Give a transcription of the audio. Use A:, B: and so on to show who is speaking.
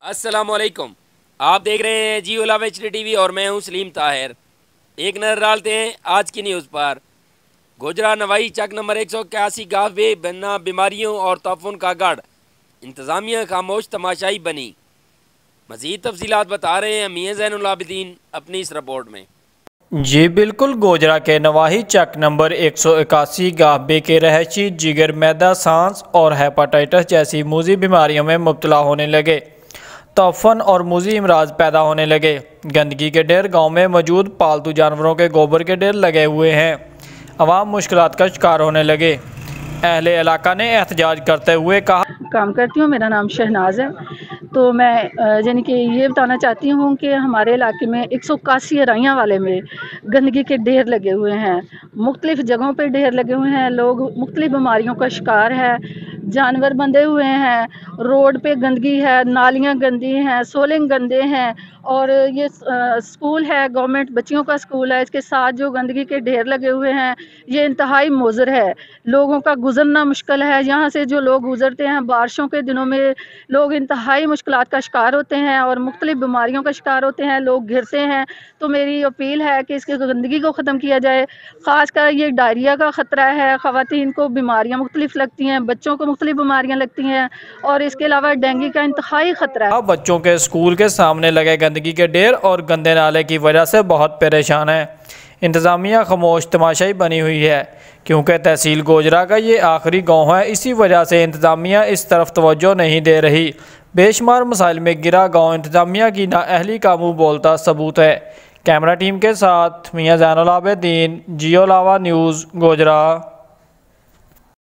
A: السلام علیکم، آپ دیکھ رہے ہیں جیو لو ایچ ڈی ٹی وی اور میں ہوں سلیم طاہر۔ ایک نظر ڈالتے ہیں آج کی نیوز پر۔ گوجرا نوائی چک نمبر 181 گاہ وے بنا بیماریوں اور تعفن کا گڑھ، انتظامیہ خاموش تماشائی بنی۔ مزید تفصیلات بتا رہے ہیں میاں زین العابدین اپنی اس رپورٹ میں۔
B: جی بالکل، گوجرا کے نواحی چک نمبر 181 گاہ بے کے رہائشی جگر، معدہ، سانس اور ہیپاٹائٹس جیسی موذی بیماریوں میں مبتلا ہونے لگے۔ تعفن اور موذی امراض پیدا ہونے لگے۔ گندگی کے ڈھیر، گاؤں میں موجود پالتو جانوروں کے گوبر کے ڈھیر لگے ہوئے ہیں۔ عوام مشکلات کا شکار ہونے لگے۔ اہل علاقہ نے احتجاج کرتے ہوئے کہا،
C: کام کرتی ہوں، میرا نام شہناز ہے۔ تو میں یعنی کہ یہ بتانا چاہتی ہوں کہ ہمارے علاقے میں 181 ارائیاں والے میں گندگی کے ڈھیر لگے ہوئے ہیں، مختلف جگہوں پہ ڈھیر لگے ہوئے ہیں، لوگ مختلف بیماریوں کا شکار ہے، جانور بندھے ہوئے ہیں، روڈ پہ گندگی ہے، نالیاں گندی ہیں، سولنگ گندے ہیں، اور یہ اسکول ہے، گورنمنٹ بچیوں کا اسکول ہے، اس کے ساتھ جو گندگی کے ڈھیر لگے ہوئے ہیں یہ انتہائی مضر ہے۔ لوگوں کا گزرنا مشکل ہے، یہاں سے جو لوگ گزرتے ہیں بارشوں کے دنوں میں لوگ انتہائی مشکلات کا شکار ہوتے ہیں اور مختلف بیماریوں کا شکار ہوتے ہیں، لوگ گرتے ہیں۔ تو میری اپیل ہے کہ اس کی گندگی کو ختم کیا جائے۔ خاص کر یہ ڈائریا کا خطرہ ہے، خواتین کو بیماریاں مختلف لگتی ہیں، بچوں کو مختلف بیماریاں لگتی ہیں، اور اس کے علاوہ ڈینگی کا انتہائی خطرہ ہے۔
B: بچوں کے اسکول کے سامنے لگے گندگی کے ڈھیر اور گندے نالے کی وجہ سے بہت پریشان ہیں۔ انتظامیہ خاموش تماشائی بنی ہوئی ہے، کیونکہ تحصیل گوجرا کا یہ آخری گاؤں ہے، اسی وجہ سے انتظامیہ اس طرف توجہ نہیں دے رہی۔ بے شمار مسائل میں گرا گاؤں انتظامیہ کی نااہلی کا منہ بولتا ثبوت ہے۔ کیمرہ ٹیم کے ساتھ میاں زین العابدین، جیو لاوا نیوز، گوجرا۔